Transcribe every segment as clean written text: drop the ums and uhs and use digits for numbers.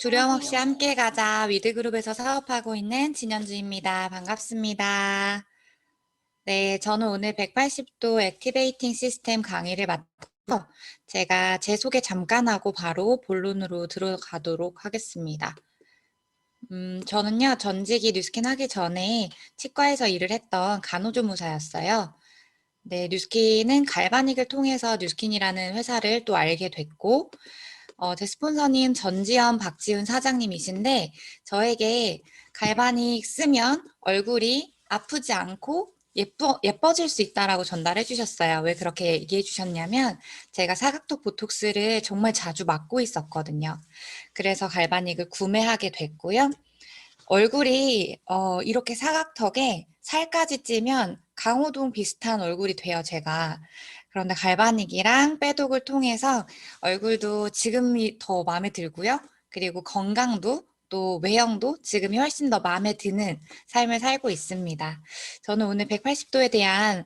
두려움 없이 함께 가자 위드그룹에서 사업하고 있는 진현주입니다. 반갑습니다. 네, 저는 오늘 180도 액티베이팅 시스템 강의를 맡아서 제가 제 소개 잠깐 하고 바로 본론으로 들어가도록 하겠습니다. 저는요, 전직이 뉴스킨 하기 전에 치과에서 일을 했던 간호조무사였어요. 네, 뉴스킨은 갈바닉을 통해서 뉴스킨이라는 회사를 또 알게 됐고, 제 스폰서님 전지현 박지훈 사장님이신데 저에게 갈바닉 쓰면 얼굴이 아프지 않고 예뻐질 수 있다라고 전달해 주셨어요. 왜 그렇게 얘기해 주셨냐면 제가 사각턱 보톡스를 정말 자주 맞고 있었거든요. 그래서 갈바닉을 구매하게 됐고요. 얼굴이 이렇게 사각턱에 살까지 찌면 강호동 비슷한 얼굴이 돼요, 제가. 그런데 갈바닉이랑 빼독을 통해서 얼굴도 지금이 더 마음에 들고요. 그리고 건강도 또 외형도 지금이 훨씬 더 마음에 드는 삶을 살고 있습니다. 저는 오늘 180도에 대한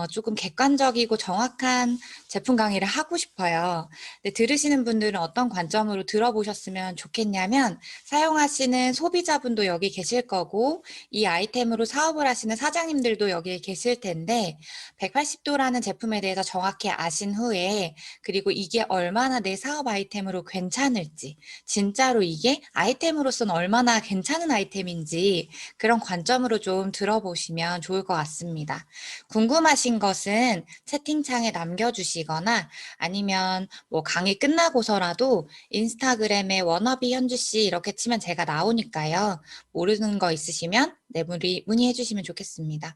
조금 객관적이고 정확한 제품 강의를 하고 싶어요. 근데 들으시는 분들은 어떤 관점으로 들어보셨으면 좋겠냐면 사용하시는 소비자분도 여기 계실 거고 이 아이템으로 사업을 하시는 사장님들도 여기 계실 텐데 180도라는 제품에 대해서 정확히 아신 후에 그리고 이게 얼마나 내 사업 아이템으로 괜찮을지 진짜로 이게 아이템으로서는 얼마나 괜찮은 아이템인지 그런 관점으로 좀 들어보시면 좋을 것 같습니다. 궁금하신 것은 채팅창에 남겨주시거나 아니면 뭐 강의 끝나고서라도 인스타그램에 워너비 현주씨 이렇게 치면 제가 나오니까요. 모르는 거 있으시면 네, 문의해 주시면 좋겠습니다.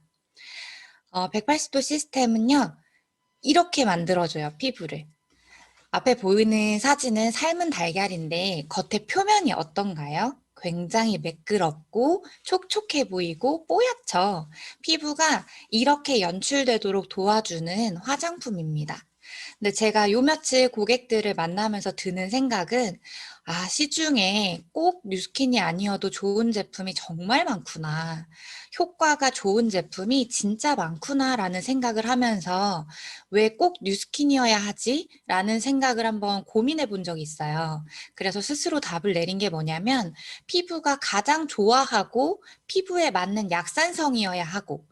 180도 시스템은요. 이렇게 만들어줘요. 피부를. 앞에 보이는 사진은 삶은 달걀인데 겉의 표면이 어떤가요? 굉장히 매끄럽고 촉촉해 보이고 뽀얗죠. 피부가 이렇게 연출되도록 도와주는 화장품입니다. 근데 제가 요 며칠 고객들을 만나면서 드는 생각은 시중에 꼭 뉴스킨이 아니어도 좋은 제품이 정말 많구나. 효과가 좋은 제품이 진짜 많구나라는 생각을 하면서 '왜 꼭 뉴스킨이어야 하지?' 라는 생각을 한번 고민해 본 적이 있어요. 그래서 스스로 답을 내린 게 뭐냐면 피부가 가장 좋아하고 피부에 맞는 약산성이어야 하고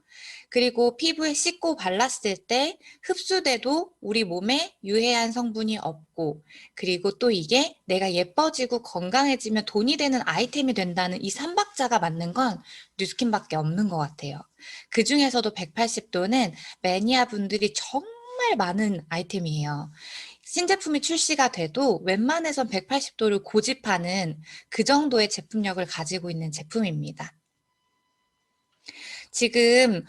그리고 피부에 씻고 발랐을 때 흡수돼도 우리 몸에 유해한 성분이 없고 그리고 또 이게 내가 예뻐지고 건강해지면 돈이 되는 아이템이 된다는 이 삼박자가 맞는 건 뉴스킨밖에 없는 것 같아요. 그중에서도 180도는 매니아 분들이 정말 많은 아이템이에요. 신제품이 출시가 돼도 웬만해선 180도를 고집하는 그 정도의 제품력을 가지고 있는 제품입니다. 지금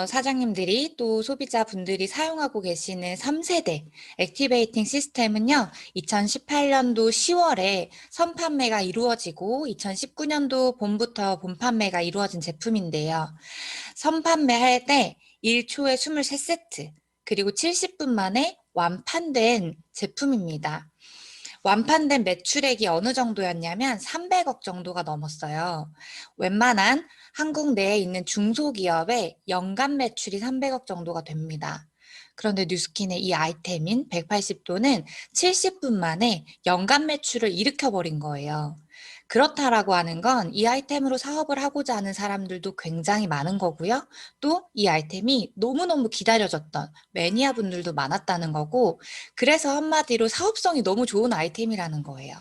사장님들이 또 소비자분들이 사용하고 계시는 3세대 액티베이팅 시스템은요. 2018년도 10월에 선판매가 이루어지고 2019년도 봄부터 본판매가 이루어진 제품인데요. 선판매할 때 1초에 23세트 그리고 70분 만에 완판된 제품입니다. 완판된 매출액이 어느 정도였냐면 300억 정도가 넘었어요. 웬만한 한국 내에 있는 중소기업의 연간 매출이 300억 정도가 됩니다. 그런데 뉴스킨의 이 아이템인 180도는 70분 만에 연간 매출을 일으켜버린 거예요. 그렇다라고 하는 건 이 아이템으로 사업을 하고자 하는 사람들도 굉장히 많은 거고요. 또 이 아이템이 너무너무 기다려졌던 매니아 분들도 많았다는 거고 그래서 한마디로 사업성이 너무 좋은 아이템이라는 거예요.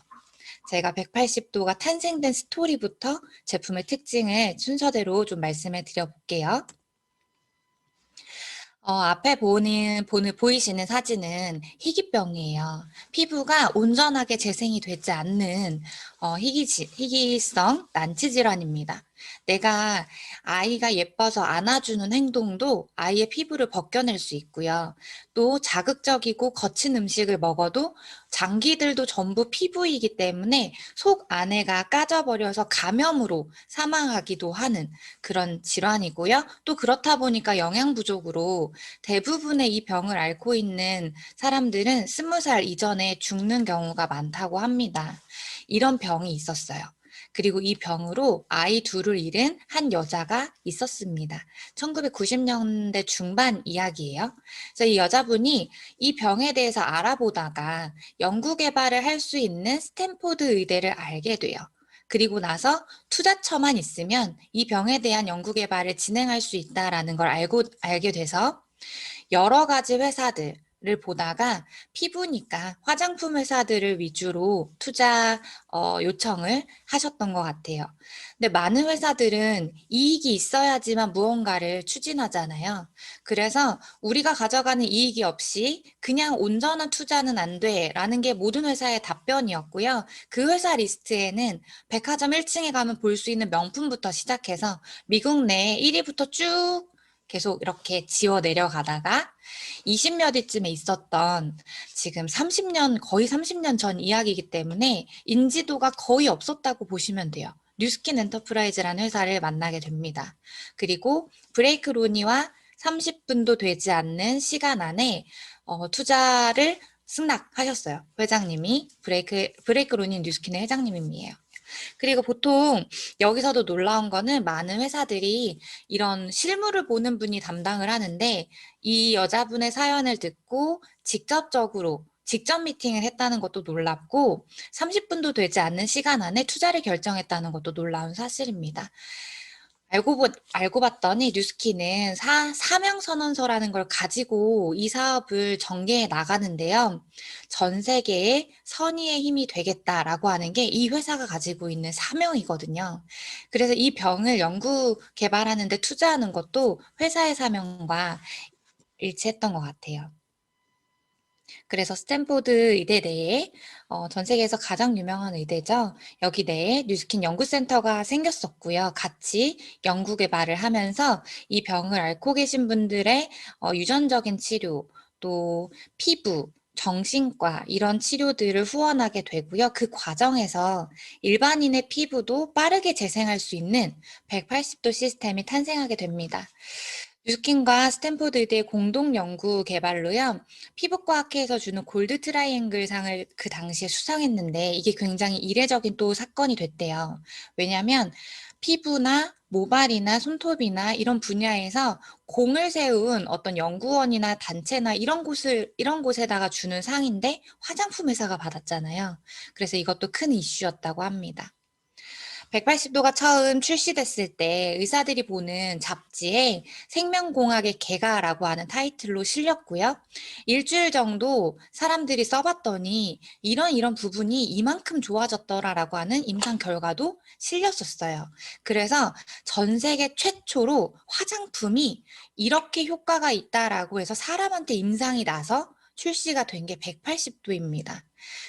제가 180도가 탄생된 스토리부터 제품의 특징을 순서대로 좀 말씀을 드려볼게요. 앞에 보이시는 사진은 희귀병이에요. 피부가 온전하게 재생이 되지 않는 희귀성 난치 질환입니다. 내가 아이가 예뻐서 안아주는 행동도 아이의 피부를 벗겨낼 수 있고요. 또 자극적이고 거친 음식을 먹어도 장기들도 전부 피부이기 때문에 속 안에가 까져버려서 감염으로 사망하기도 하는 그런 질환이고요. 또 그렇다 보니까 영양 부족으로 대부분의 이 병을 앓고 있는 사람들은 20살 이전에 죽는 경우가 많다고 합니다. 이런 병이 있었어요. 그리고 이 병으로 아이 둘을 잃은 한 여자가 있었습니다. 1990년대 중반 이야기예요. 그래서 이 여자분이 이 병에 대해서 알아보다가 연구 개발을 할 수 있는 스탠포드 의대를 알게 돼요. 그리고 나서 투자처만 있으면 이 병에 대한 연구 개발을 진행할 수 있다라는 걸 알게 돼서 여러 가지 회사들을 보다가 피부니까 화장품 회사들을 위주로 투자 요청을 하셨던 것 같아요. 근데 많은 회사들은 이익이 있어야지만 무언가를 추진하잖아요. 그래서 우리가 가져가는 이익이 없이 그냥 온전한 투자는 안 돼라는 게 모든 회사의 답변이었고요. 그 회사 리스트에는 백화점 1층에 가면 볼 수 있는 명품부터 시작해서 미국 내 1위부터 쭉 계속 이렇게 지워 내려가다가 20몇 위쯤에 있었던 지금 30년, 거의 30년 전 이야기이기 때문에 인지도가 거의 없었다고 보시면 돼요. 뉴스킨 엔터프라이즈라는 회사를 만나게 됩니다. 그리고 브레이크 로니와 30분도 되지 않는 시간 안에 투자를 승낙하셨어요. 회장님이 브레이크 로니 뉴스킨의 회장님이에요. 그리고 보통 여기서도 놀라운 거는 많은 회사들이 이런 실무를 보는 분이 담당을 하는데 이 여자분의 사연을 듣고 직접 미팅을 했다는 것도 놀랍고 30분도 되지 않는 시간 안에 투자를 결정했다는 것도 놀라운 사실입니다. 알고 봤더니 뉴스키는 사명선언서라는 걸 가지고 이 사업을 전개해 나가는데요. 전 세계에 선의의 힘이 되겠다라고 하는 게 이 회사가 가지고 있는 사명이거든요. 그래서 이 병을 연구 개발하는 데 투자하는 것도 회사의 사명과 일치했던 것 같아요. 그래서 스탠포드 의대 내에 전 세계에서 가장 유명한 의대죠. 여기 내에 뉴스킨 연구센터가 생겼었고요. 같이 연구 개발을 하면서 이 병을 앓고 계신 분들의 유전적인 치료, 또 피부, 정신과 이런 치료들을 후원하게 되고요. 그 과정에서 일반인의 피부도 빠르게 재생할 수 있는 180도 시스템이 탄생하게 됩니다. 뉴스킨과 스탠포드 의대 공동 연구 개발로요. 피부과학회에서 주는 골드 트라이앵글 상을 그 당시에 수상했는데 이게 굉장히 이례적인 또 사건이 됐대요. 왜냐하면 피부나 모발이나 손톱이나 이런 분야에서 공을 세운 어떤 연구원이나 단체나 이런 곳에다가 주는 상인데 화장품 회사가 받았잖아요. 그래서 이것도 큰 이슈였다고 합니다. 180도가 처음 출시됐을 때 의사들이 보는 잡지에 생명공학의 개가라고 하는 타이틀로 실렸고요. 일주일 정도 사람들이 써봤더니 이런 부분이 이만큼 좋아졌더라라고 하는 임상 결과도 실렸었어요. 그래서 전 세계 최초로 화장품이 이렇게 효과가 있다라고 해서 사람한테 임상이 나서 출시가 된 게 180도입니다.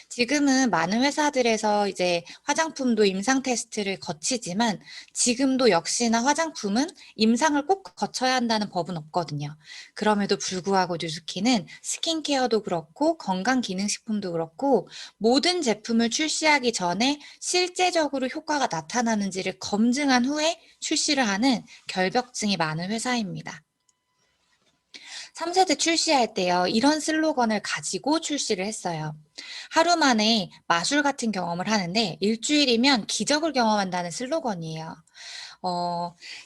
지금은 많은 회사들에서 이제 화장품도 임상 테스트를 거치지만 지금도 역시나 화장품은 임상을 꼭 거쳐야 한다는 법은 없거든요. 그럼에도 불구하고 뉴스킨은 스킨케어도 그렇고 건강기능식품도 그렇고 모든 제품을 출시하기 전에 실제적으로 효과가 나타나는지를 검증한 후에 출시를 하는 결벽증이 많은 회사입니다. 3세대 출시할 때요, 이런 슬로건을 가지고 출시를 했어요. 하루 만에 마술 같은 경험을 하는데 일주일이면 기적을 경험한다는 슬로건이에요.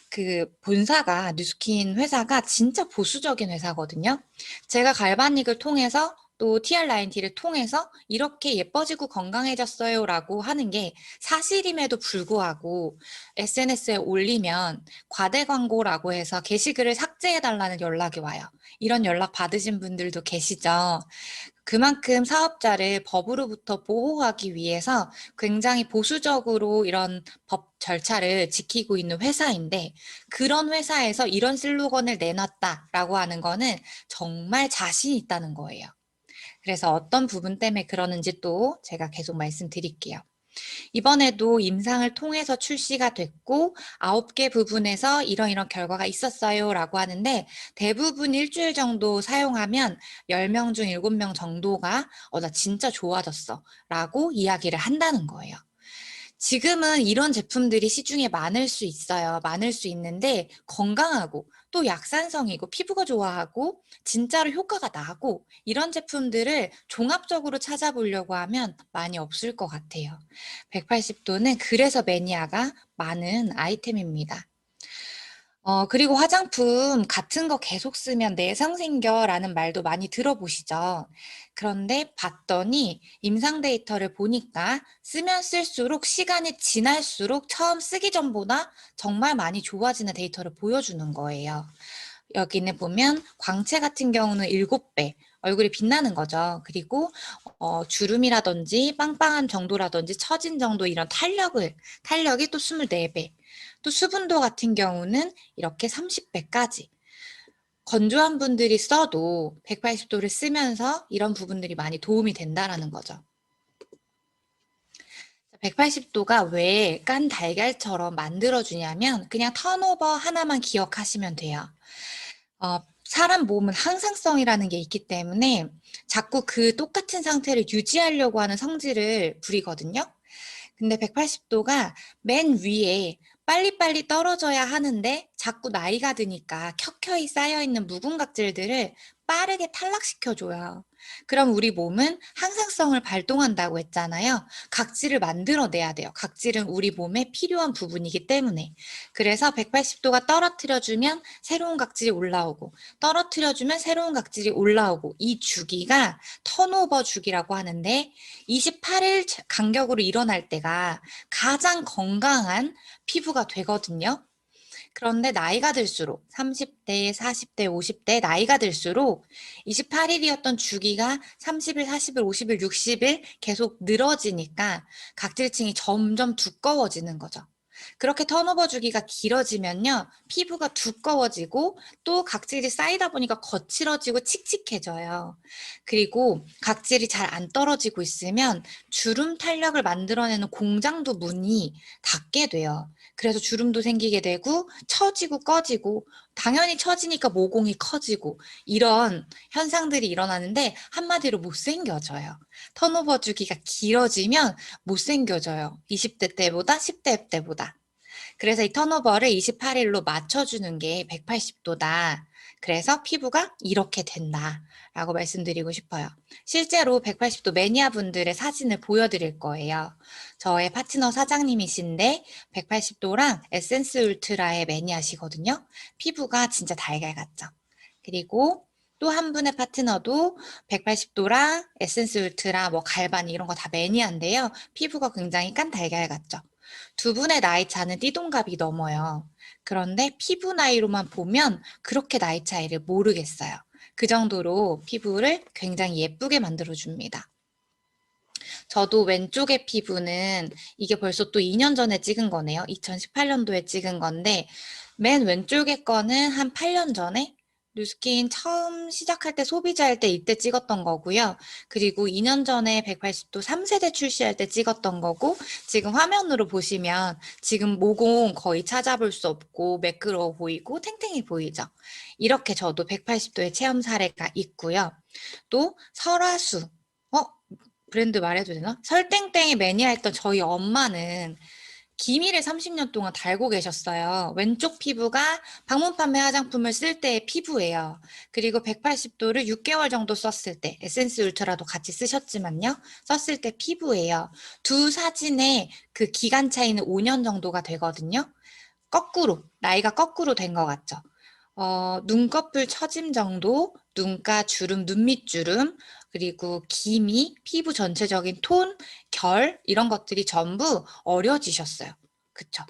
그 본사가 뉴스킨 회사가 진짜 보수적인 회사거든요. 제가 갈바닉을 통해서 또 TR9T를 통해서 이렇게 예뻐지고 건강해졌어요라고 하는 게 사실임에도 불구하고 SNS에 올리면 과대 광고라고 해서 게시글을 삭제해달라는 연락이 와요. 이런 연락 받으신 분들도 계시죠. 그만큼 사업자를 법으로부터 보호하기 위해서 굉장히 보수적으로 이런 법 절차를 지키고 있는 회사인데 그런 회사에서 이런 슬로건을 내놨다라고 하는 거는 정말 자신 있다는 거예요. 그래서 어떤 부분 때문에 그러는지 또 제가 계속 말씀드릴게요. 이번에도 임상을 통해서 출시가 됐고 9개 부분에서 이런 결과가 있었어요라고 하는데 대부분 일주일 정도 사용하면 10명 중 7명 정도가 나 진짜 좋아졌어 라고 이야기를 한다는 거예요. 지금은 이런 제품들이 시중에 많을 수 있어요. 많을 수 있는데 건강하고 또 약산성이고 피부가 좋아하고 진짜로 효과가 나고 이런 제품들을 종합적으로 찾아보려고 하면 많이 없을 것 같아요. 180도는 그래서 매니아가 많은 아이템입니다. 그리고 화장품 같은 거 계속 쓰면 내성 생겨라는 말도 많이 들어보시죠? 그런데 봤더니 임상 데이터를 보니까 쓰면 쓸수록 시간이 지날수록 처음 쓰기 전보다 정말 많이 좋아지는 데이터를 보여주는 거예요. 여기는 보면 광채 같은 경우는 7배, 얼굴이 빛나는 거죠. 그리고 주름이라든지 빵빵한 정도라든지 처진 정도 이런 탄력이 또 24배, 또 수분도 같은 경우는 이렇게 30배까지. 건조한 분들이 써도 180도를 쓰면서 이런 부분들이 많이 도움이 된다라는 거죠. 180도가 왜 깐 달걀처럼 만들어주냐면 그냥 턴오버 하나만 기억하시면 돼요. 사람 몸은 항상성이라는 게 있기 때문에 자꾸 그 똑같은 상태를 유지하려고 하는 성질을 부리거든요. 근데 180도가 맨 위에 빨리빨리 떨어져야 하는데 자꾸 나이가 드니까 켜켜이 쌓여있는 묵은 각질들을 빠르게 탈락시켜줘요. 그럼 우리 몸은 항상성을 발동한다고 했잖아요. 각질을 만들어내야 돼요. 각질은 우리 몸에 필요한 부분이기 때문에. 그래서 180도가 떨어뜨려주면 새로운 각질이 올라오고 떨어뜨려주면 새로운 각질이 올라오고 이 주기가 턴오버 주기라고 하는데 28일 간격으로 일어날 때가 가장 건강한 피부가 되거든요. 그런데 나이가 들수록 30대, 40대, 50대 나이가 들수록 28일이었던 주기가 30일, 40일, 50일, 60일 계속 늘어지니까 각질층이 점점 두꺼워지는 거죠. 그렇게 턴오버 주기가 길어지면요, 피부가 두꺼워지고 또 각질이 쌓이다 보니까 거칠어지고 칙칙해져요. 그리고 각질이 잘 안 떨어지고 있으면 주름 탄력을 만들어내는 공장도 문이 닫게 돼요. 그래서 주름도 생기게 되고 처지고 꺼지고 당연히 처지니까 모공이 커지고 이런 현상들이 일어나는데 한마디로 못생겨져요. 턴오버 주기가 길어지면 못생겨져요. 20대 때보다 10대 때보다. 그래서 이 턴오버를 28일로 맞춰주는 게 180도다. 그래서 피부가 이렇게 된다라고 말씀드리고 싶어요. 실제로 180도 매니아 분들의 사진을 보여드릴 거예요. 저의 파트너 사장님이신데 180도랑 에센스 울트라의 매니아시거든요. 피부가 진짜 달걀 같죠. 그리고 또 한 분의 파트너도 180도랑 에센스 울트라, 뭐 갈바니 이런 거 다 매니아인데요. 피부가 굉장히 깐 달걀 같죠. 두 분의 나이 차는 띠동갑이 넘어요. 그런데 피부 나이로만 보면 그렇게 나이 차이를 모르겠어요. 그 정도로 피부를 굉장히 예쁘게 만들어줍니다. 저도 왼쪽의 피부는 이게 벌써 또 2년 전에 찍은 거네요. 2018년도에 찍은 건데 맨 왼쪽의 거는 한 8년 전에 뉴스킨 처음 시작할 때 소비자일 때 이때 찍었던 거고요. 그리고 2년 전에 180도 3세대 출시할 때 찍었던 거고 지금 화면으로 보시면 지금 모공 거의 찾아볼 수 없고 매끄러워 보이고 탱탱해 보이죠. 이렇게 저도 180도의 체험 사례가 있고요. 또 설화수 브랜드 말해도 되나? 설땡땡이 매니아했던 저희 엄마는 기미를 30년 동안 달고 계셨어요. 왼쪽 피부가 방문 판매 화장품을 쓸 때의 피부예요. 그리고 180도를 6개월 정도 썼을 때, 에센스 울트라도 같이 쓰셨지만요. 썼을 때 피부예요. 두 사진의 그 기간 차이는 5년 정도가 되거든요. 나이가 거꾸로 된 것 같죠. 눈꺼풀 처짐 정도, 눈가 주름, 눈밑 주름, 그리고 기미, 피부 전체적인 톤, 결 이런 것들이 전부 어려지셨어요. 그쵸?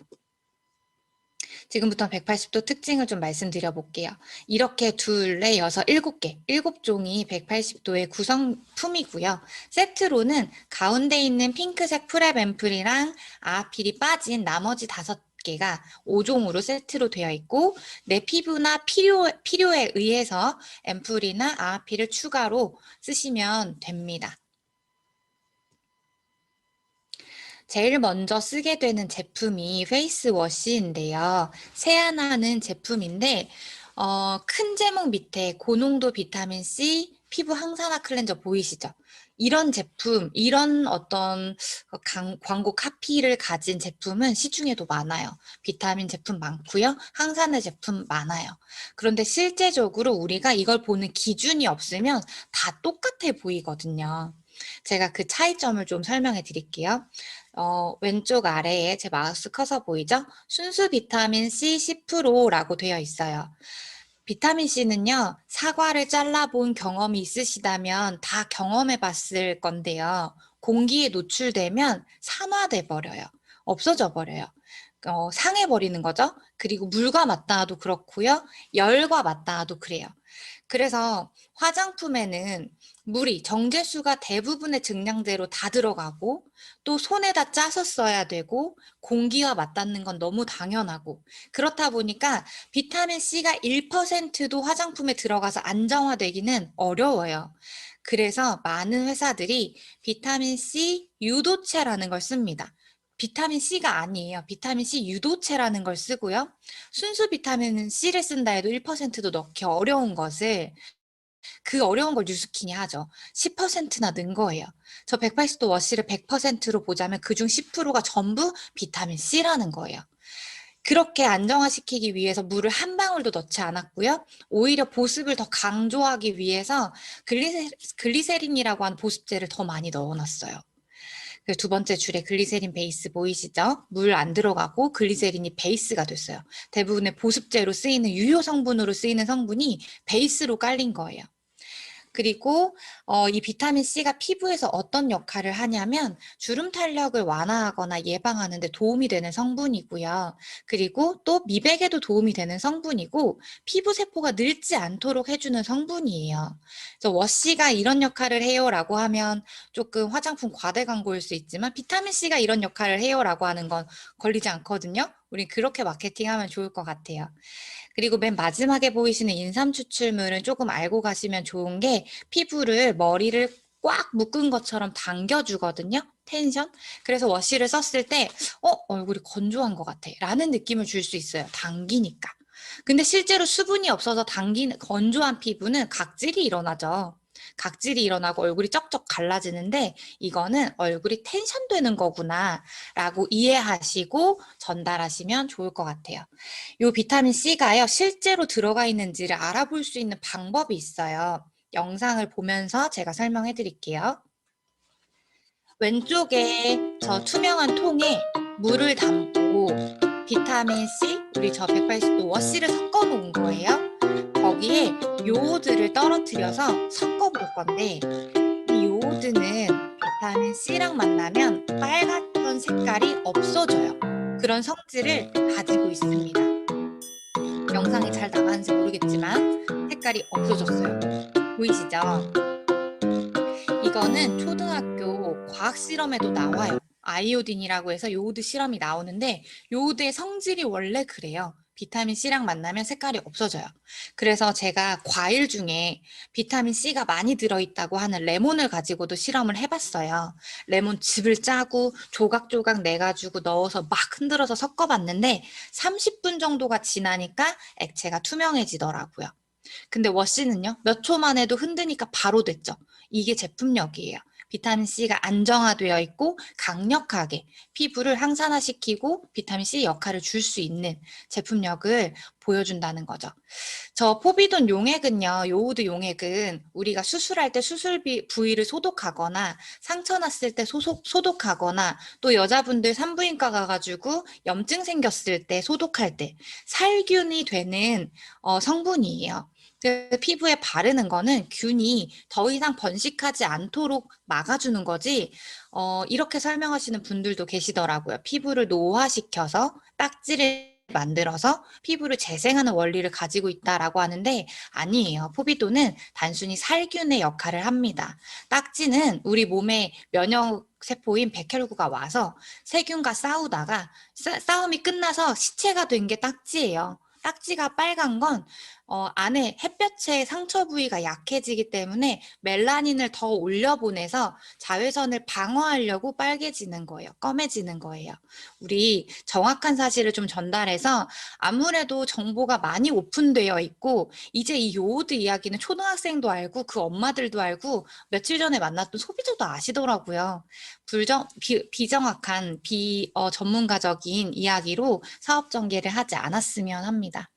지금부터 180도 특징을 좀 말씀드려 볼게요. 이렇게 둘, 넷, 여섯, 7개, 7종이 180도의 구성품이고요. 세트로는 가운데 있는 핑크색 프랩 앰플이랑 아필이 빠진 나머지 5개가 5종으로 세트로 되어 있고 내 피부나 필요에 의해서 앰플이나 아필을 추가로 쓰시면 됩니다. 제일 먼저 쓰게 되는 제품이 페이스워시인데요. 세안하는 제품인데 큰 제목 밑에 고농도 비타민C 피부 항산화 클렌저 보이시죠? 이런 제품, 이런 어떤 광고 카피를 가진 제품은 시중에도 많아요. 비타민 제품 많고요. 항산화 제품 많아요. 그런데 실제적으로 우리가 이걸 보는 기준이 없으면 다 똑같아 보이거든요. 제가 그 차이점을 좀 설명해 드릴게요. 왼쪽 아래에 제 마우스 커서 보이죠? 순수 비타민 C 10%라고 되어 있어요. 비타민 C는요, 사과를 잘라본 경험이 있으시다면 다 경험해 봤을 건데요. 공기에 노출되면 산화돼 버려요. 없어져 버려요. 상해 버리는 거죠. 그리고 물과 맞닿아도 그렇고요. 열과 맞닿아도 그래요. 그래서 화장품에는 물이 정제수가 대부분의 증량제로 다 들어가고 또 손에다 짜서 써야 되고 공기와 맞닿는 건 너무 당연하고 그렇다 보니까 비타민 C가 1%도 화장품에 들어가서 안정화되기는 어려워요. 그래서 많은 회사들이 비타민 C 유도체라는 걸 씁니다. 비타민 C가 아니에요. 비타민 C 유도체라는 걸 쓰고요. 순수 비타민 C를 쓴다 해도 1%도 넣기 어려운 것을 그 어려운 걸 뉴스키니 하죠. 10%나 는 거예요. 저 180도 워시를 100%로 보자면 그중 10%가 전부 비타민 C라는 거예요. 그렇게 안정화시키기 위해서 물을 한 방울도 넣지 않았고요. 오히려 보습을 더 강조하기 위해서 글리세린이라고 하는 보습제를 더 많이 넣어놨어요. 두 번째 줄에 글리세린 베이스 보이시죠? 물 안 들어가고 글리세린이 베이스가 됐어요. 대부분의 보습제로 쓰이는 유효 성분으로 쓰이는 성분이 베이스로 깔린 거예요. 그리고 이 비타민 C가 피부에서 어떤 역할을 하냐면 주름 탄력을 완화하거나 예방하는 데 도움이 되는 성분이고요. 그리고 또 미백에도 도움이 되는 성분이고 피부 세포가 늙지 않도록 해주는 성분이에요. 그래서 워시가 이런 역할을 해요라고 하면 조금 화장품 과대 광고일 수 있지만 비타민 C가 이런 역할을 해요라고 하는 건 걸리지 않거든요. 우리 그렇게 마케팅하면 좋을 것 같아요. 그리고 맨 마지막에 보이시는 인삼 추출물은 조금 알고 가시면 좋은 게 피부를 머리를 꽉 묶은 것처럼 당겨주거든요. 텐션. 그래서 워시를 썼을 때 얼굴이 건조한 것 같아 라는 느낌을 줄 수 있어요. 당기니까. 근데 실제로 수분이 없어서 당기는 건조한 피부는 각질이 일어나죠. 각질이 일어나고 얼굴이 쩍쩍 갈라지는데 이거는 얼굴이 텐션되는 거구나 라고 이해하시고 전달하시면 좋을 것 같아요. 요 비타민 C가요, 실제로 들어가 있는지를 알아볼 수 있는 방법이 있어요. 영상을 보면서 제가 설명해 드릴게요. 왼쪽에 저 투명한 통에 물을 담고 비타민 C, 우리 저 180도 워시를 섞어 놓은 거예요. 거기에 요오드를 떨어뜨려서 섞어 볼 건데 이 요오드는 비타민 C랑 만나면 빨갛던 색깔이 없어져요. 그런 성질을 가지고 있습니다. 영상이 잘 나가는지 모르겠지만 색깔이 없어졌어요. 보이시죠? 이거는 초등학교 과학 실험에도 나와요. 아이오딘이라고 해서 요오드 실험이 나오는데 요오드의 성질이 원래 그래요. 비타민 C랑 만나면 색깔이 없어져요. 그래서 제가 과일 중에 비타민 C가 많이 들어있다고 하는 레몬을 가지고도 실험을 해봤어요. 레몬 즙을 짜고 조각조각 내가지고 넣어서 막 흔들어서 섞어봤는데 30분 정도가 지나니까 액체가 투명해지더라고요. 근데 워시는요, 몇 초만 해도 흔드니까 바로 됐죠. 이게 제품력이에요. 비타민 C가 안정화되어 있고 강력하게 피부를 항산화시키고 비타민 C 역할을 줄 수 있는 제품력을 보여준다는 거죠. 저 포비돈 용액은요, 요오드 용액은 우리가 수술할 때 수술 부위를 소독하거나 상처 났을 때 소독하거나 또 여자분들 산부인과 가가지고 염증 생겼을 때 소독할 때 살균이 되는 성분이에요. 그 피부에 바르는 거는 균이 더 이상 번식하지 않도록 막아주는 거지, 이렇게 설명하시는 분들도 계시더라고요. 피부를 노화시켜서 딱지를 만들어서 피부를 재생하는 원리를 가지고 있다라고 하는데 아니에요. 포비도는 단순히 살균의 역할을 합니다. 딱지는 우리 몸의 면역 세포인 백혈구가 와서 세균과 싸우다가 싸움이 끝나서 시체가 된 게 딱지예요. 딱지가 빨간 건 안에 햇볕의 상처 부위가 약해지기 때문에 멜라닌을 더 올려보내서 자외선을 방어하려고 빨개지는 거예요. 검해지는 거예요. 우리 정확한 사실을 좀 전달해서 아무래도 정보가 많이 오픈되어 있고 이제 이 요오드 이야기는 초등학생도 알고 그 엄마들도 알고 며칠 전에 만났던 소비자도 아시더라고요. 비정확한 전문가적인 이야기로 사업 전개를 하지 않았으면 합니다.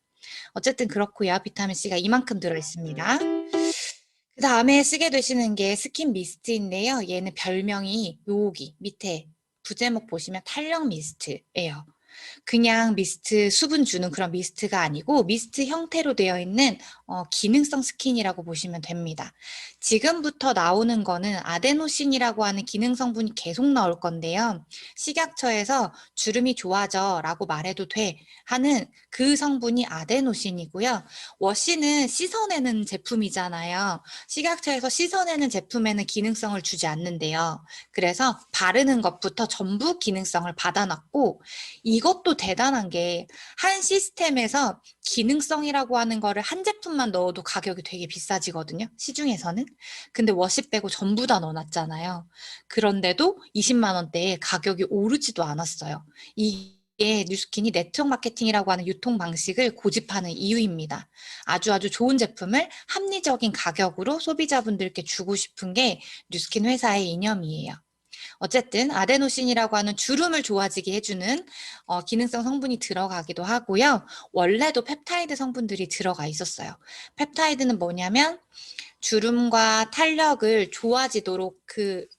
어쨌든 그렇고요. 비타민C가 이만큼 들어있습니다. 그 다음에 쓰게 되시는 게 스킨 미스트인데요. 얘는 별명이 여기 밑에 부제목 보시면 탄력 미스트예요. 그냥 미스트, 수분 주는 그런 미스트가 아니고 미스트 형태로 되어 있는 기능성 스킨이라고 보시면 됩니다. 지금부터 나오는 거는 아데노신이라고 하는 기능 성분이 계속 나올 건데요. 식약처에서 주름이 좋아져 라고 말해도 돼 하는 그 성분이 아데노신이고요. 워시는 씻어내는 제품이잖아요. 식약처에서 씻어내는 제품에는 기능성을 주지 않는데요. 그래서 바르는 것부터 전부 기능성을 받아놨고 이것도 대단한 게 한 시스템에서 기능성이라고 하는 거를 한 제품만 넣어도 가격이 되게 비싸지거든요. 시중에서는. 근데 워시 빼고 전부 다 넣어놨잖아요. 그런데도 20만 원대에 가격이 오르지도 않았어요. 이게 뉴스킨이 네트워크 마케팅이라고 하는 유통 방식을 고집하는 이유입니다. 아주 좋은 제품을 합리적인 가격으로 소비자분들께 주고 싶은 게 뉴스킨 회사의 이념이에요. 어쨌든 아데노신이라고 하는 주름을 좋아지게 해주는 기능성 성분이 들어가기도 하고요. 원래도 펩타이드 성분들이 들어가 있었어요. 펩타이드는 뭐냐면 주름과 탄력을 좋아지도록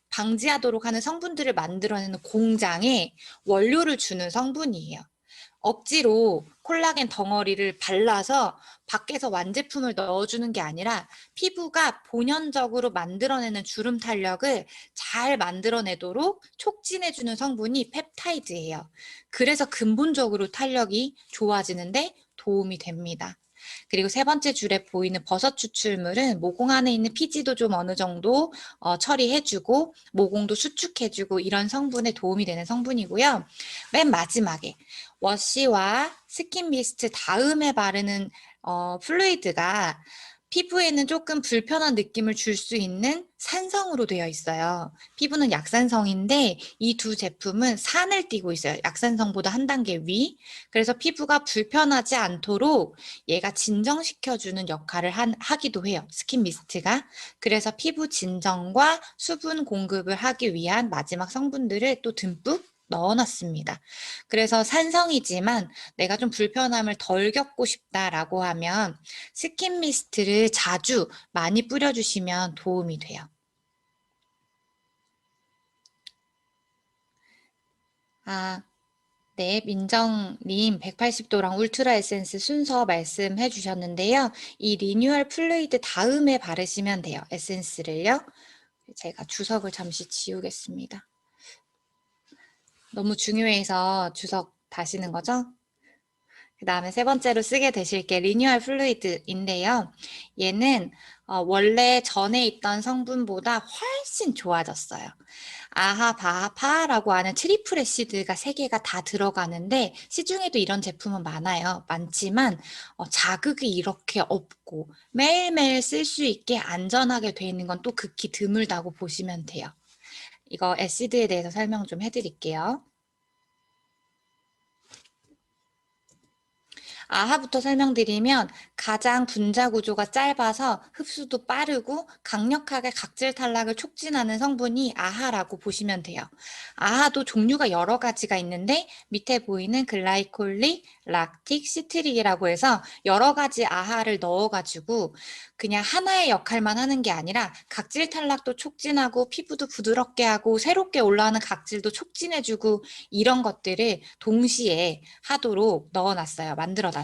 방지하도록 하는 성분들을 만들어내는 공장에 원료를 주는 성분이에요. 억지로 콜라겐 덩어리를 발라서 밖에서 완제품을 넣어주는 게 아니라 피부가 본연적으로 만들어내는 주름 탄력을 잘 만들어내도록 촉진해주는 성분이 펩타이드예요. 그래서 근본적으로 탄력이 좋아지는데 도움이 됩니다. 그리고 세 번째 줄에 보이는 버섯 추출물은 모공 안에 있는 피지도 좀 어느 정도 처리해주고 모공도 수축해주고 이런 성분에 도움이 되는 성분이고요. 맨 마지막에 워시와 스킨 미스트 다음에 바르는 플루이드가 피부에는 조금 불편한 느낌을 줄 수 있는 산성으로 되어 있어요. 피부는 약산성인데 이 두 제품은 산을 띠고 있어요. 약산성보다 한 단계 위. 그래서 피부가 불편하지 않도록 얘가 진정시켜주는 역할을 하기도 해요. 스킨 미스트가. 그래서 피부 진정과 수분 공급을 하기 위한 마지막 성분들을 또 듬뿍 넣어놨습니다. 그래서 산성이지만 내가 좀 불편함을 덜 겪고 싶다라고 하면 스킨 미스트를 자주 많이 뿌려주시면 도움이 돼요. 네, 민정님 180도랑 울트라 에센스 순서 말씀해 주셨는데요. 이 리뉴얼 플루이드 다음에 바르시면 돼요. 에센스를요. 제가 주석을 잠시 지우겠습니다. 너무 중요해서 주석 다시는 거죠? 그 다음에 세 번째로 쓰게 되실 게 리뉴얼 플루이드인데요. 얘는 원래 전에 있던 성분보다 훨씬 좋아졌어요. 아하, 바하파라고 하는 트리플 애시드가 3개가 다 들어가는데 시중에도 이런 제품은 많지만 자극이 이렇게 없고 매일매일 쓸 수 있게 안전하게 돼 있는 건 또 극히 드물다고 보시면 돼요. 이거 애시드에 대해서 설명 좀 해드릴게요. 아하부터 설명드리면 가장 분자 구조가 짧아서 흡수도 빠르고 강력하게 각질 탈락을 촉진하는 성분이 아하라고 보시면 돼요. 아하도 종류가 여러 가지가 있는데 밑에 보이는 글라이콜릭, 락틱, 시트릭이라고 해서 여러 가지 아하를 넣어가지고 그냥 하나의 역할만 하는 게 아니라 각질 탈락도 촉진하고 피부도 부드럽게 하고 새롭게 올라오는 각질도 촉진해주고 이런 것들을 동시에 하도록 넣어놨어요. 만들어놨어요.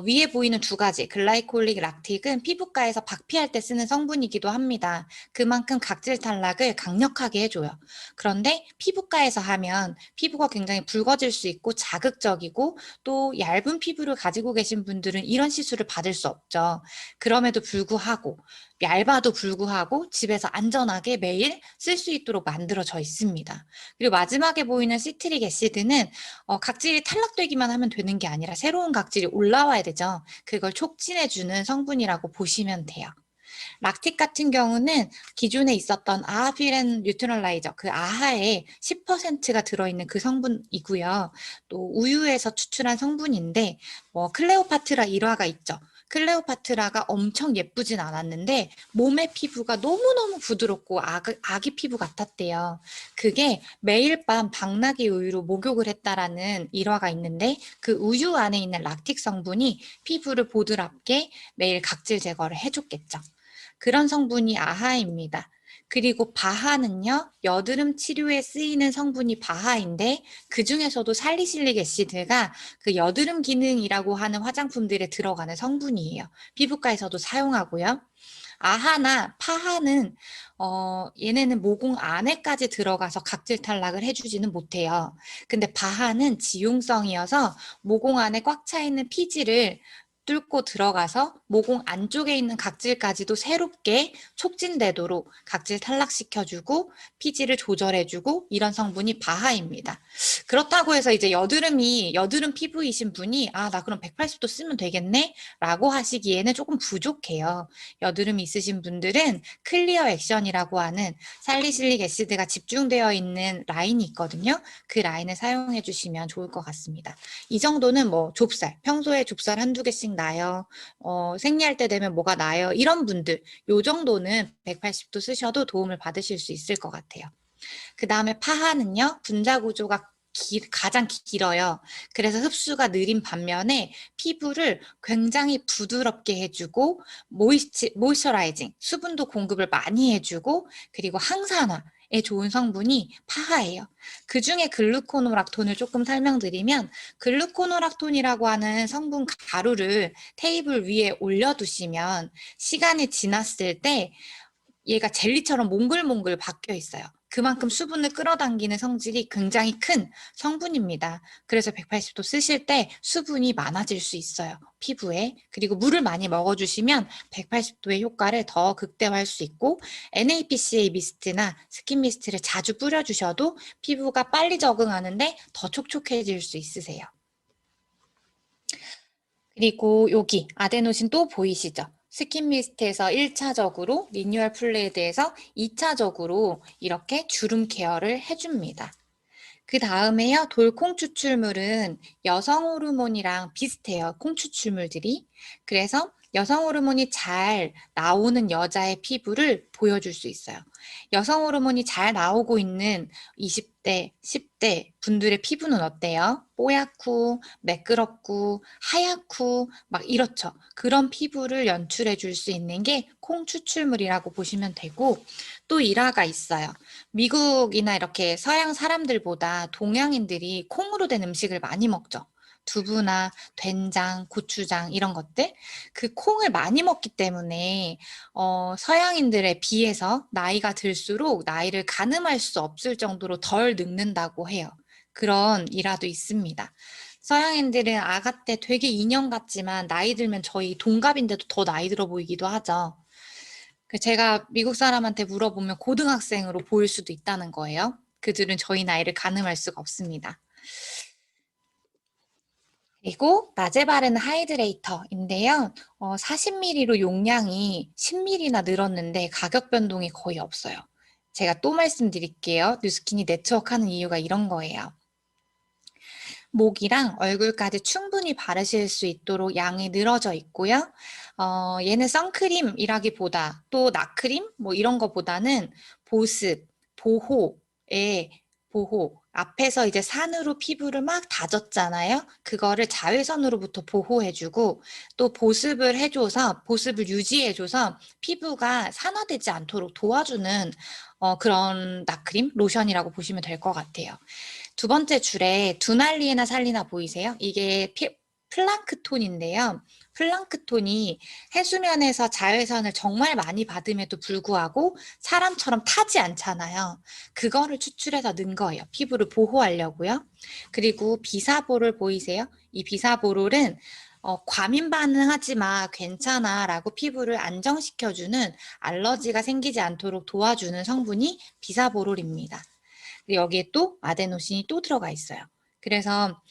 위에 보이는 두 가지 글라이콜릭, 락틱은 피부과에서 박피할 때 쓰는 성분이기도 합니다. 그만큼 각질 탈락을 강력하게 해줘요. 그런데 피부과에서 하면 피부가 굉장히 붉어질 수 있고 자극적이고 또 얇은 피부를 가지고 계신 분들은 이런 시술을 받을 수 없죠. 그럼에도 불구하고 얇아도 불구하고 집에서 안전하게 매일 쓸 수 있도록 만들어져 있습니다. 그리고 마지막에 보이는 시트릭 애시드는 각질이 탈락되기만 하면 되는 게 아니라 새로운 각질이 올라와야 되죠. 그걸 촉진해주는 성분이라고 보시면 돼요. 락틱 같은 경우는 기존에 있었던 아하피렌 뉴트럴라이저, 그 아하에 10%가 들어있는 그 성분이고요. 또 우유에서 추출한 성분인데 클레오파트라 일화가 있죠. 클레오파트라가 엄청 예쁘진 않았는데 몸의 피부가 너무너무 부드럽고 아기 피부 같았대요. 그게 매일 밤 박나기 우유로 목욕을 했다라는 일화가 있는데 그 우유 안에 있는 락틱 성분이 피부를 보드랍게 매일 각질 제거를 해줬겠죠. 그런 성분이 아하입니다. 그리고 바하는요, 여드름 치료에 쓰이는 성분이 바하인데 그 중에서도 살리실릭 애시드가 그 여드름 기능이라고 하는 화장품들에 들어가는 성분이에요. 피부과에서도 사용하고요. 아하나 파하는 얘네는 모공 안에까지 들어가서 각질 탈락을 해주지는 못해요. 근데 바하는 지용성이어서 모공 안에 꽉 차 있는 피지를 뚫고 들어가서 모공 안쪽에 있는 각질까지도 새롭게 촉진되도록 각질 탈락시켜주고 피지를 조절해주고 이런 성분이 바하입니다. 그렇다고 해서 이제 여드름 피부이신 분이 나 그럼 180도 쓰면 되겠네? 라고 하시기에는 조금 부족해요. 여드름이 있으신 분들은 클리어 액션이라고 하는 살리실릭 애시드가 집중되어 있는 라인이 있거든요. 그 라인을 사용해 주시면 좋을 것 같습니다. 이 정도는 좁쌀, 평소에 좁쌀 한두 개씩 나요. 생리할 때 되면 뭐가 나요. 이런 분들, 요 정도는 180도 쓰셔도 도움을 받으실 수 있을 것 같아요. 그 다음에 파하는요, 분자 구조가 가장 길어요. 그래서 흡수가 느린 반면에 피부를 굉장히 부드럽게 해주고 모이스처라이징, 수분도 공급을 많이 해주고 그리고 항산화에 좋은 성분이 파하예요. 그 중에 글루코노락톤을 조금 설명드리면 글루코노락톤이라고 하는 성분 가루를 테이블 위에 올려두시면 시간이 지났을 때 얘가 젤리처럼 몽글몽글 바뀌어 있어요. 그만큼 수분을 끌어당기는 성질이 굉장히 큰 성분입니다. 그래서 180도 쓰실 때 수분이 많아질 수 있어요. 피부에. 그리고 물을 많이 먹어주시면 180도의 효과를 더 극대화할 수 있고 NAPCA 미스트나 스킨 미스트를 자주 뿌려주셔도 피부가 빨리 적응하는데 더 촉촉해질 수 있으세요. 그리고 여기 아데노신 또 보이시죠? 스킨 미스트에서 1차적으로 리뉴얼 플레이드에서 2차적으로 이렇게 주름 케어를 해줍니다. 그 다음에요, 돌콩 추출물은 여성 호르몬이랑 비슷해요. 콩 추출물들이. 그래서 여성 호르몬이 잘 나오는 여자의 피부를 보여줄 수 있어요. 여성 호르몬이 잘 나오고 있는 20대, 10대 분들의 피부는 어때요? 뽀얗고, 매끄럽고, 하얗고, 막 이렇죠. 그런 피부를 연출해 줄 수 있는 게 콩 추출물이라고 보시면 되고, 또 일화가 있어요. 미국이나 이렇게 서양 사람들보다 동양인들이 콩으로 된 음식을 많이 먹죠. 두부나 된장, 고추장 이런 것들. 그 콩을 많이 먹기 때문에 서양인들에 비해서 나이가 들수록 나이를 가늠할 수 없을 정도로 덜 늙는다고 해요. 그런 일화도 있습니다. 서양인들은 아가 때 되게 인형 같지만 나이 들면 저희 동갑인데도 더 나이 들어 보이기도 하죠. 제가 미국 사람한테 물어보면 고등학생으로 보일 수도 있다는 거예요. 그들은 저희 나이를 가늠할 수가 없습니다. 그리고 낮에 바르는 하이드레이터인데요. 40ml로 용량이 10ml나 늘었는데 가격 변동이 거의 없어요. 제가 또 말씀드릴게요. 뉴스킨이 네트워크하는 이유가 이런 거예요. 목이랑 얼굴까지 충분히 바르실 수 있도록 양이 늘어져 있고요. 얘는 선크림이라기보다 또 나크림 이런 거보다는 보습, 보호의 보호. 앞에서 이제 산으로 피부를 막 다졌잖아요. 그거를 자외선으로부터 보호해주고 또 보습을 해줘서 보습을 유지해줘서 피부가 산화되지 않도록 도와주는 그런 나크림, 로션이라고 보시면 될 것 같아요. 두 번째 줄에 두날리에나 살리나 보이세요? 이게 플랑크톤인데요. 플랑크톤이 해수면에서 자외선을 정말 많이 받음에도 불구하고 사람처럼 타지 않잖아요. 그거를 추출해서 넣은 거예요. 피부를 보호하려고요. 그리고 비사보롤 보이세요? 이 비사보롤은 과민 반응하지 마, 괜찮아 라고 피부를 안정시켜주는 알러지가 생기지 않도록 도와주는 성분이 비사보롤입니다. 여기에 또 아데노신이 또 들어가 있어요. 그래서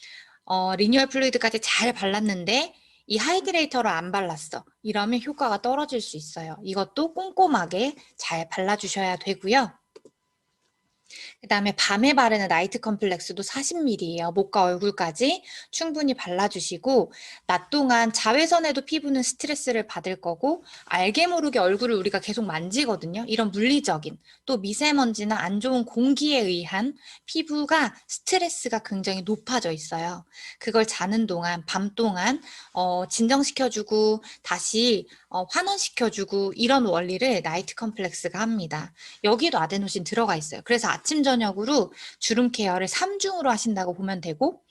리뉴얼 플루이드까지 잘 발랐는데 이 하이드레이터를 안 발랐어. 이러면 효과가 떨어질 수 있어요. 이것도 꼼꼼하게 잘 발라주셔야 되고요. 그 다음에 밤에 바르는 나이트 컴플렉스도 40ml예요. 목과 얼굴까지 충분히 발라주시고 낮 동안 자외선에도 피부는 스트레스를 받을 거고 알게 모르게 얼굴을 우리가 계속 만지거든요. 이런 물리적인 또 미세먼지나 안 좋은 공기에 의한 피부가 스트레스가 굉장히 높아져 있어요. 그걸 자는 동안 밤 동안 진정시켜주고 다시 환원시켜주고 이런 원리를 나이트 컴플렉스가 합니다. 여기도 아데노신 들어가 있어요. 그래서 아침 저녁으로 주름 케어를 3중으로 하신다고 보면 되고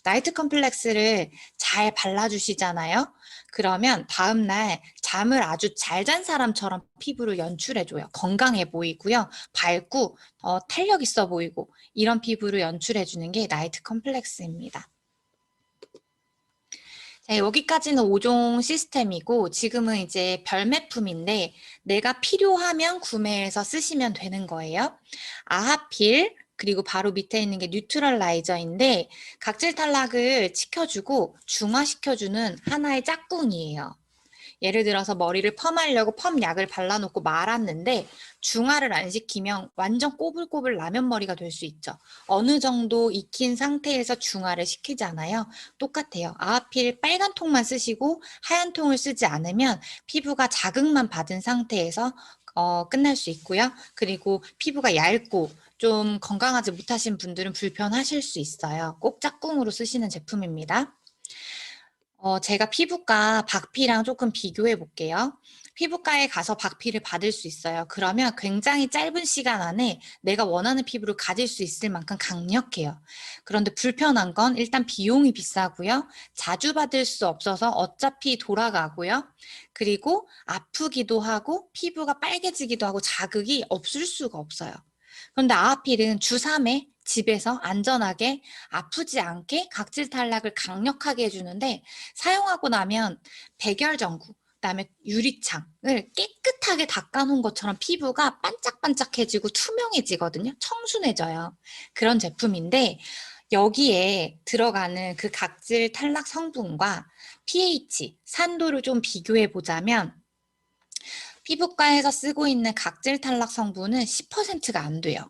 나이트 컴플렉스를 잘 발라주시잖아요. 그러면 다음날 잠을 아주 잘 잔 사람처럼 피부를 연출해줘요. 건강해 보이고요. 밝고 탄력 있어 보이고 이런 피부를 연출해주는 게 나이트 컴플렉스입니다. 자, 여기까지는 5종 시스템이고 지금은 이제 별매품인데 내가 필요하면 구매해서 쓰시면 되는 거예요. 아하필 그리고 바로 밑에 있는 게 뉴트럴라이저인데 각질 탈락을 지켜주고 중화시켜주는 하나의 짝꿍이에요. 예를 들어서 머리를 펌하려고 펌약을 발라놓고 말았는데 중화를 안 시키면 완전 꼬불꼬불 라면 머리가 될 수 있죠. 어느 정도 익힌 상태에서 중화를 시키잖아요. 똑같아요. 아하필 빨간 통만 쓰시고 하얀 통을 쓰지 않으면 피부가 자극만 받은 상태에서 끝날 수 있고요. 그리고 피부가 얇고 좀 건강하지 못하신 분들은 불편하실 수 있어요. 꼭 짝꿍으로 쓰시는 제품입니다. 제가 피부과 박피랑 조금 비교해 볼게요. 피부과에 가서 박피를 받을 수 있어요. 그러면 굉장히 짧은 시간 안에 내가 원하는 피부를 가질 수 있을 만큼 강력해요. 그런데 불편한 건 일단 비용이 비싸고요. 자주 받을 수 없어서 어차피 돌아가고요. 그리고 아프기도 하고 피부가 빨개지기도 하고 자극이 없을 수가 없어요. 그런데 아하필은 주 3회 집에서 안전하게 아프지 않게 각질 탈락을 강력하게 해주는데 사용하고 나면 백열전구, 그다음에 유리창을 깨끗하게 닦아놓은 것처럼 피부가 반짝반짝해지고 투명해지거든요. 청순해져요. 그런 제품인데 여기에 들어가는 그 각질 탈락 성분과 pH, 산도를 좀 비교해 보자면 피부과에서 쓰고 있는 각질 탈락 성분은 10%가 안 돼요.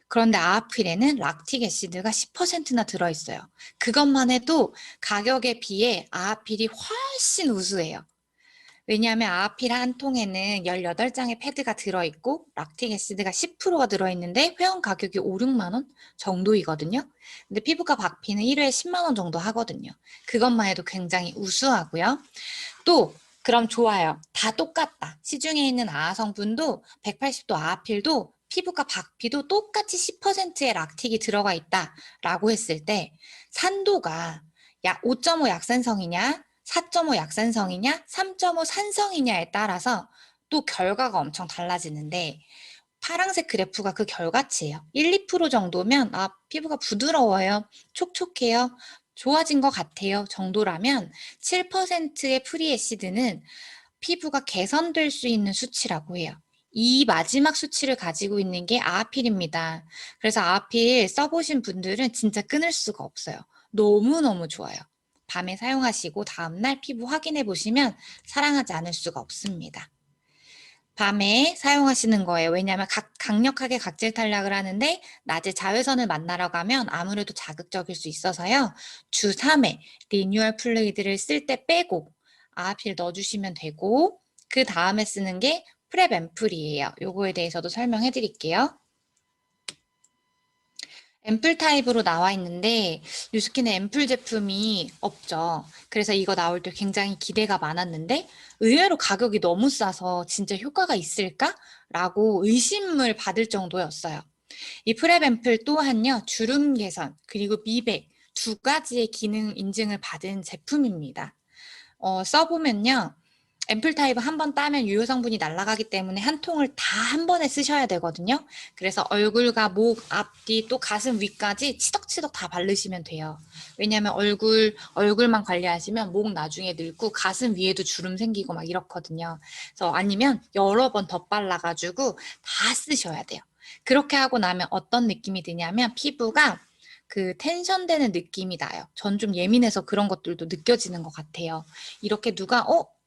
그런데 아하필에는 락틱 애시드가 10%나 들어있어요. 그것만 해도 가격에 비해 아하필이 훨씬 우수해요. 왜냐하면 아하필 한 통에는 18장의 패드가 들어있고 락틱 애시드가 10%가 들어있는데 회원 가격이 5, 6만 원 정도이거든요. 근데 피부과 박피는 1회에 10만 원 정도 하거든요. 그것만 해도 굉장히 우수하고요. 또 그럼 좋아요. 다 똑같다. 시중에 있는 아하 성분도 180도 아하필도 피부과 박피도 똑같이 10%의 락틱이 들어가 있다라고 했을 때 산도가 약 5.5 약산성이냐 4.5 약산성이냐 3.5 산성이냐에 따라서 또 결과가 엄청 달라지는데 파란색 그래프가 그 결과치예요. 1, 2% 정도면 피부가 부드러워요. 촉촉해요. 좋아진 것 같아요. 정도라면 7%의 프리애시드는 피부가 개선될 수 있는 수치라고 해요. 이 마지막 수치를 가지고 있는 게 아하필입니다. 그래서 아하필 써보신 분들은 진짜 끊을 수가 없어요. 너무너무 좋아요. 밤에 사용하시고 다음날 피부 확인해 보시면 사랑하지 않을 수가 없습니다. 밤에 사용하시는 거예요. 왜냐하면 강력하게 각질 탈락을 하는데 낮에 자외선을 만나러 가면 아무래도 자극적일 수 있어서요. 주 3회 리뉴얼 플루이드를 쓸 때 빼고 아하필 넣어주시면 되고 그 다음에 쓰는 게 프랩 앰플이에요. 요거에 대해서도 설명해 드릴게요. 앰플 타입으로 나와 있는데 뉴스킨은 앰플 제품이 없죠. 그래서 이거 나올 때 굉장히 기대가 많았는데 의외로 가격이 너무 싸서 진짜 효과가 있을까? 라고 의심을 받을 정도였어요. 이 프랩 앰플 또한요. 주름 개선 그리고 미백 두 가지의 기능 인증을 받은 제품입니다. 써보면요. 앰플 타입은 한 번 따면 유효 성분이 날아가기 때문에 한 통을 다 한 번에 쓰셔야 되거든요. 그래서 얼굴과 목, 앞뒤 또 가슴 위까지 치덕치덕 다 바르시면 돼요. 왜냐하면 얼굴만 관리하시면 목 나중에 늙고 가슴 위에도 주름 생기고 막 이렇거든요. 그래서 아니면 여러 번 덧발라가지고 다 쓰셔야 돼요. 그렇게 하고 나면 어떤 느낌이 드냐면 피부가 그 텐션되는 느낌이 나요. 전 좀 예민해서 그런 것들도 느껴지는 것 같아요. 이렇게 누가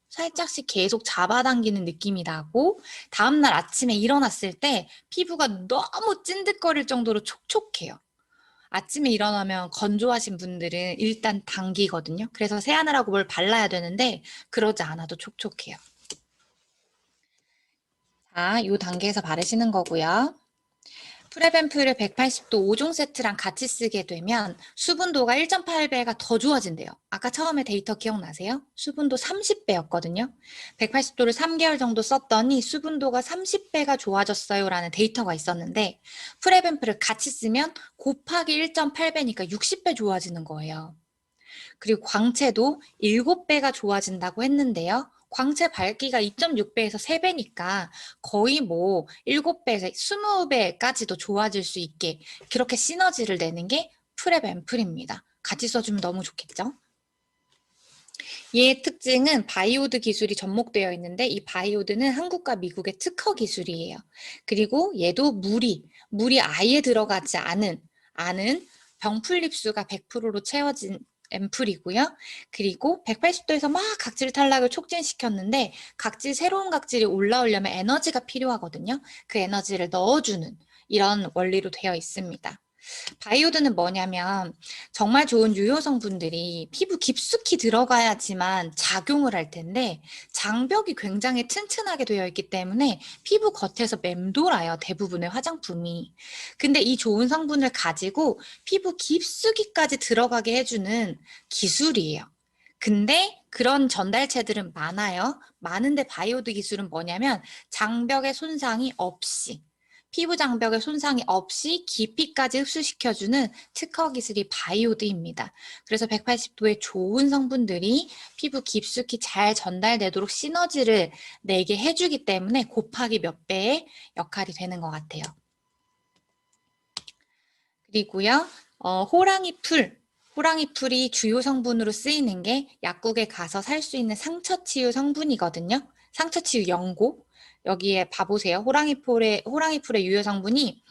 살짝씩 계속 잡아당기는 느낌이 나고 다음날 아침에 일어났을 때 피부가 너무 찐득거릴 정도로 촉촉해요. 아침에 일어나면 건조하신 분들은 일단 당기거든요. 그래서 세안을 하고 뭘 발라야 되는데 그러지 않아도 촉촉해요. 자, 이 단계에서 바르시는 거고요. 프레뱀프를 180도 5종 세트랑 같이 쓰게 되면 수분도가 1.8배가 더 좋아진대요. 아까 처음에 데이터 기억나세요? 수분도 30배였거든요. 180도를 3개월 정도 썼더니 수분도가 30배가 좋아졌어요 라는 데이터가 있었는데 프레뱀프를 같이 쓰면 곱하기 1.8배니까 60배 좋아지는 거예요. 그리고 광채도 7배가 좋아진다고 했는데요. 광채 밝기가 2.6배에서 3배니까 거의 뭐 7배에서 20배까지도 좋아질 수 있게 그렇게 시너지를 내는 게 프랩 앰플입니다. 같이 써주면 너무 좋겠죠? 얘의 특징은 바이오드 기술이 접목되어 있는데 이 바이오드는 한국과 미국의 특허 기술이에요. 그리고 얘도 물이 아예 들어가지 않은 병풀 립수가 100%로 채워진 앰플이고요. 그리고 180도에서 막 각질 탈락을 촉진시켰는데 새로운 각질이 올라오려면 에너지가 필요하거든요. 그 에너지를 넣어주는 이런 원리로 되어 있습니다. 바이오드는 뭐냐면 정말 좋은 유효 성분들이 피부 깊숙이 들어가야지만 작용을 할 텐데 장벽이 굉장히 튼튼하게 되어 있기 때문에 피부 겉에서 맴돌아요. 대부분의 화장품이. 근데 이 좋은 성분을 가지고 피부 깊숙이까지 들어가게 해주는 기술이에요. 근데 그런 전달체들은 많아요. 많은데 바이오드 기술은 뭐냐면 장벽의 손상이 없이 피부 장벽의 손상이 없이 깊이까지 흡수시켜주는 특허 기술이 바이오드입니다. 그래서 180도의 좋은 성분들이 피부 깊숙이 잘 전달되도록 시너지를 내게 해주기 때문에 곱하기 몇 배의 역할이 되는 것 같아요. 그리고요, 호랑이 풀이 주요 성분으로 쓰이는 게 약국에 가서 살 수 있는 상처 치유 성분이거든요. 상처 치유 연고. 여기에 봐보세요. 호랑이 풀의 유효 성분이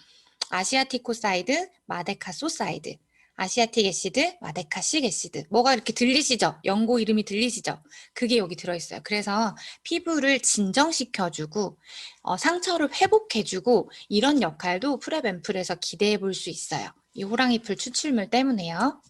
아시아티코사이드, 마데카소사이드, 아시아틱 애시드, 마데카식 애시드. 뭐가 이렇게 들리시죠? 연고 이름이 들리시죠? 그게 여기 들어있어요. 그래서 피부를 진정시켜주고 상처를 회복해주고 이런 역할도 프레뱀플에서 기대해 볼 수 있어요. 이 호랑이풀 추출물 때문에요.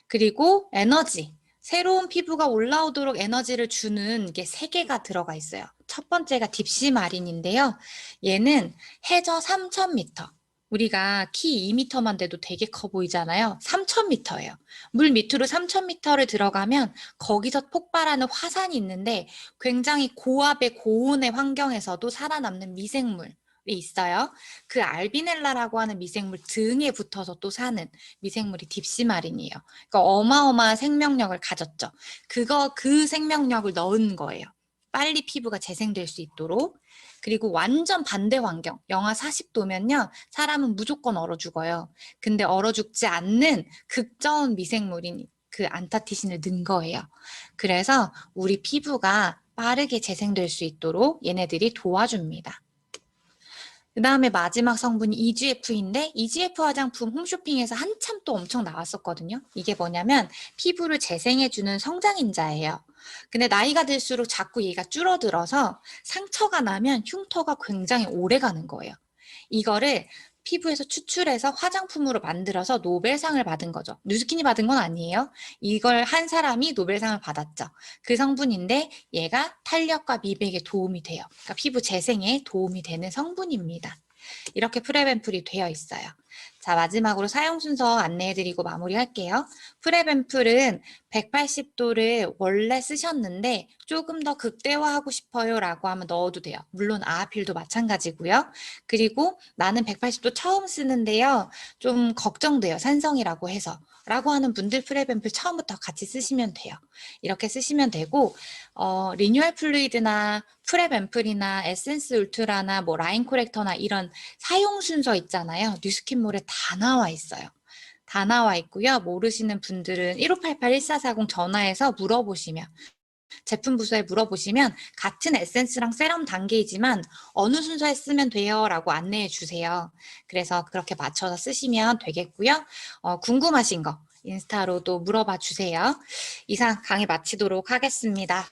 그리고 에너지. 새로운 피부가 올라오도록 에너지를 주는 게 3개가 들어가 있어요. 첫 번째가 딥시마린인데요. 얘는 해저 3,000m. 우리가 키 2m만 돼도 되게 커 보이잖아요. 3,000m예요. 물 밑으로 3,000m를 들어가면 거기서 폭발하는 화산이 있는데 굉장히 고압의 고온의 환경에서도 살아남는 미생물이 있어요. 그 알비넬라라고 하는 미생물 등에 붙어서 또 사는 미생물이 딥시마린이에요. 그러니까 어마어마한 생명력을 가졌죠. 그 생명력을 넣은 거예요. 빨리 피부가 재생될 수 있도록. 그리고 완전 반대 환경, 영하 40도면요, 사람은 무조건 얼어 죽어요. 근데 얼어 죽지 않는 극저온 미생물인 그 안타티신을 넣은 거예요. 그래서 우리 피부가 빠르게 재생될 수 있도록 얘네들이 도와줍니다. 그 다음에 마지막 성분이 EGF인데 EGF 화장품 홈쇼핑에서 한참 또 엄청 나왔었거든요. 이게 뭐냐면 피부를 재생해주는 성장인자예요. 근데 나이가 들수록 자꾸 얘가 줄어들어서 상처가 나면 흉터가 굉장히 오래 가는 거예요. 이거를 피부에서 추출해서 화장품으로 만들어서 노벨상을 받은 거죠. 뉴스킨이 받은 건 아니에요. 이걸 한 사람이 노벨상을 받았죠. 그 성분인데 얘가 탄력과 미백에 도움이 돼요. 그러니까 피부 재생에 도움이 되는 성분입니다. 이렇게 프레뱀플이 되어 있어요. 자, 마지막으로 사용 순서 안내해드리고 마무리할게요. 프랩 앰플은 180도를 원래 쓰셨는데 조금 더 극대화하고 싶어요 라고 하면 넣어도 돼요. 물론 아필도 마찬가지고요. 그리고 나는 180도 처음 쓰는데요. 좀 걱정돼요. 산성이라고 해서. 라고 하는 분들 프랩 앰플 처음부터 같이 쓰시면 돼요. 이렇게 쓰시면 되고 리뉴얼 플루이드나 프랩 앰플이나 에센스 울트라나 뭐 라인 코렉터나 이런 사용 순서 있잖아요. 뉴스킨몰에 다 나와 있어요. 다 나와 있고요. 모르시는 분들은 1588-1440 전화해서 물어보시면 제품 부서에 물어보시면 같은 에센스랑 세럼 단계이지만 어느 순서에 쓰면 돼요 라고 안내해 주세요. 그래서 그렇게 맞춰서 쓰시면 되겠고요. 궁금하신 거 인스타로도 물어봐 주세요. 이상 강의 마치도록 하겠습니다.